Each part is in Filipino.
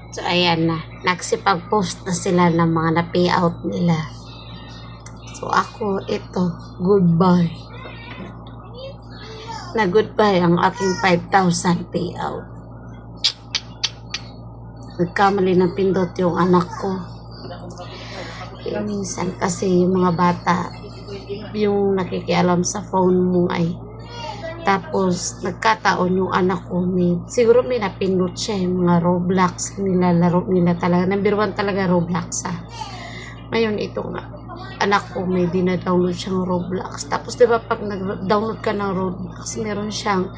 So, ayan na. Nagsipag-post na sila ng mga na-payout nila. So, ako, ito, goodbye. Na-goodbye ang aking 5,000 payout. Nagkamali ng pindot yung anak ko. Minsan kasi yung mga bata, yung nakikialam sa phone mo ay tapos nagkataon yung anak ko siguro may napindot siya yung mga Roblox nilalaro nila talaga. Number 1 talaga Roblox Ngayon itong anak ko may dina-download siyang Roblox. Tapos diba pag nag-download ka ng Roblox meron siyang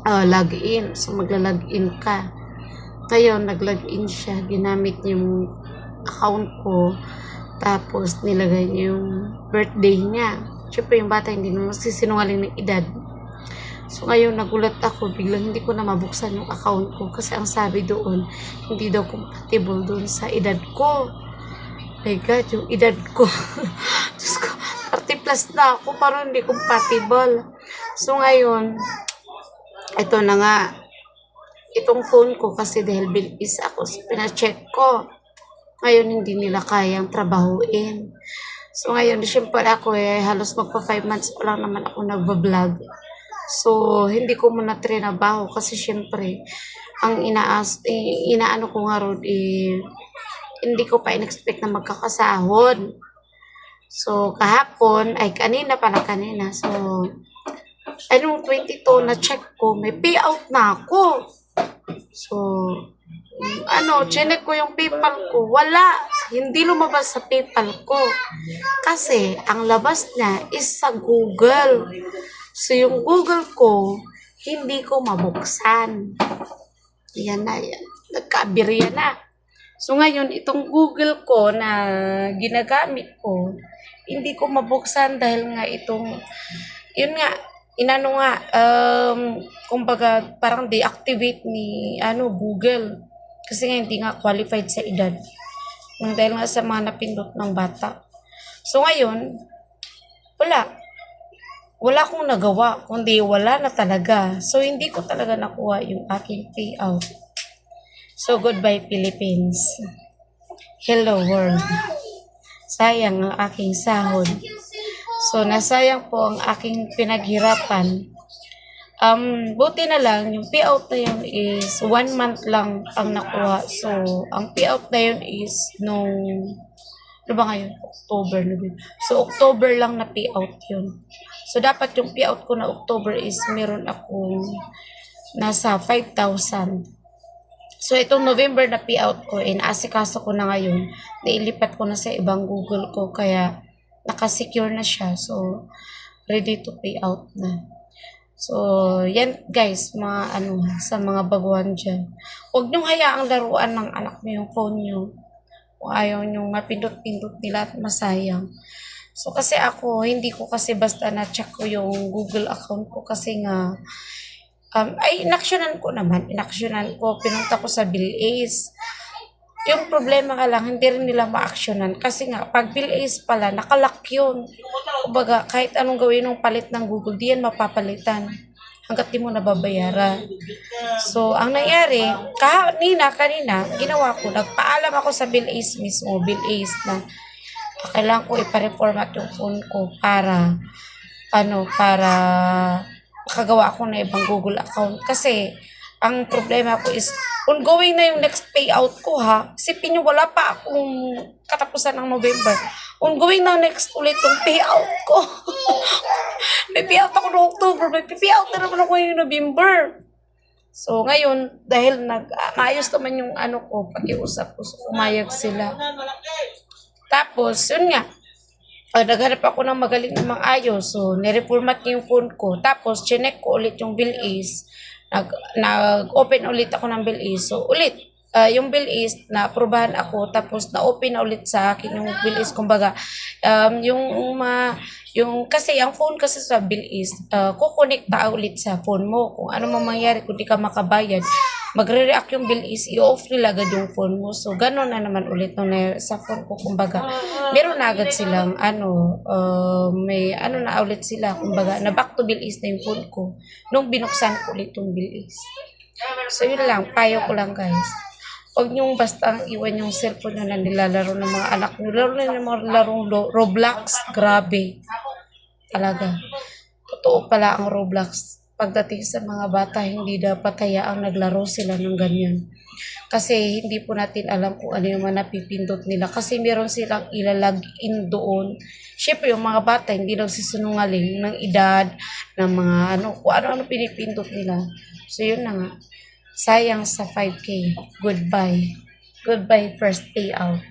login. So magla-login ka. Ngayon nag-login siya. Ginamit yung account ko. Tapos nilagay niya yung birthday niya. Siyempre yung bata hindi naman sisinungaling ng edad. So ngayon nagulat ako, biglang hindi ko na mabuksan yung account ko kasi ang sabi doon, hindi daw compatible doon sa edad ko. My God, yung edad ko. Diyos ko, 30 plus na ako, parang hindi compatible. So ngayon, ito na nga, itong phone ko kasi dahil bilis ako, so pina-check ko. Ngayon hindi nila kayang trabahuin. So ngayon, siyempre ako halos magpa 5 months pa lang naman ako nagbablog. So, hindi ko muna trinabaho kasi syempre, ang inaano ko nga ron, hindi ko pa in-expect na magkakasahod. So, kahapon, kanina. So, anong 22 na check ko, may payout na ako. So, chinek ko yung PayPal ko, wala. Hindi lumabas sa PayPal ko. Kasi, ang labas niya is sa Google. So, yung Google ko, hindi ko mabuksan. Yan na, yan. Nagkabirya na. So, ngayon, itong Google ko na ginagamit ko, hindi ko mabuksan dahil nga yun nga, kumbaga, parang deactivate ni, Google. Kasi nga, hindi nga qualified sa edad. Dahil nga sa mga napindot ng bata. So, ngayon, wala akong nagawa, kundi wala na talaga. So, hindi ko talaga nakuha yung aking payout. So, goodbye Philippines. Hello world. Sayang ang aking sahod. So, nasayang po ang aking pinaghirapan. Buti na lang, yung payout na yun is 1 month lang ang nakuha. So, ang payout na yun is ano ba ngayon? October. So, October lang na payout yun. So, dapat yung payout ko na October is meron akong nasa 5,000. So, itong November na payout ko, naasikaso ko na ngayon. Nailipat ko na sa ibang Google ko, kaya nakasecure na siya. So, ready to pay out na. So, yan guys, sa mga baguhan dyan. Huwag niyong hayaang laruan ng anak niyo yung phone niyo. Kung ayaw niyong mapindot-pindot nila at masayang. So, kasi ako, hindi ko kasi basta na-check ko yung Google account ko kasi nga, inaksyonan ko, pinunta ko sa BillAce. Yung problema ka lang, hindi rin nila ma-aksyonan kasi nga, pag BillAce pala, nakalock yun. Kumbaga, kahit anong gawin ng palit ng Google, di yan mapapalitan hanggat di mo nababayaran. So, ang nangyari, kanina, ginawa ko, nagpaalam ako sa BillAce mismo, BillAce na kailangan ko ipa-reformat yung phone ko para makagawa ako na ibang Google account. Kasi, ang problema ko is, ongoing na yung next payout ko Isipin nyo, wala pa akong katapusan ng November. Ongoing na next ulit yung payout ko. May payout ako noong October, may payout na naman ako yung November. So, ngayon, dahil maayos naman yung ko, pag-iusap ko, so umayag sila. Tapos, yun nga, naghanap ako ng magaling namang ayos. So, nireformat niya yung phone ko. Tapos, chinek ko ulit yung BillAce. Nag-open ulit ako ng BillAce. So, yung BillAce, na-aprobahan ako. Tapos, na-open na ulit sa akin yung BillAce. Kumbaga, kasi ang phone kasi sa BillAce, kukonekta ulit sa phone mo. Kung ano mang mangyari, kung di ka makabayad, magre-react yung BillAce, i-off nila agad yung phone mo. So, gano'n na naman ulit sa phone ko. Kumbaga, meron na agad silang, may na ulit sila. Kumbaga, na back to BillAce na yung phone ko. Nung binuksan ko ulit yung BillAce. So, yun lang. Payo ko lang, guys. Huwag niyong basta iwan yung cellphone niyo na nilalaro ng mga anak niyo. Laro na yung mga larong Roblox. Grabe. Talaga. Totoo pala ang Roblox. Pagdating sa mga bata, hindi dapat hayaang naglaro sila ng ganyan. Kasi hindi po natin alam kung ano yung mga napipindot nila. Kasi meron silang ilalagin doon. Siyempre, yung mga bata, hindi nagsisinungaling ng edad, ng mga ano, kung ano-ano pinipindot nila. So, yun na nga. Sayang sa 5K. Goodbye. Goodbye first payout.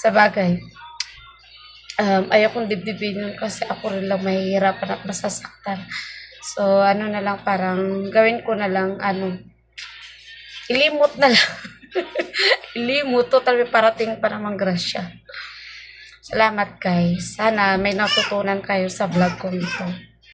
Sa bagay, ayaw kong dibdibin yun kasi ako rin lang mahihirapan at masasaktan. So, ano na lang, parang gawin ko na lang, ilimot na lang. Ilimot. Total, may parating pa namang grasya. Salamat guys. Sana may natutunan kayo sa vlog ko nito.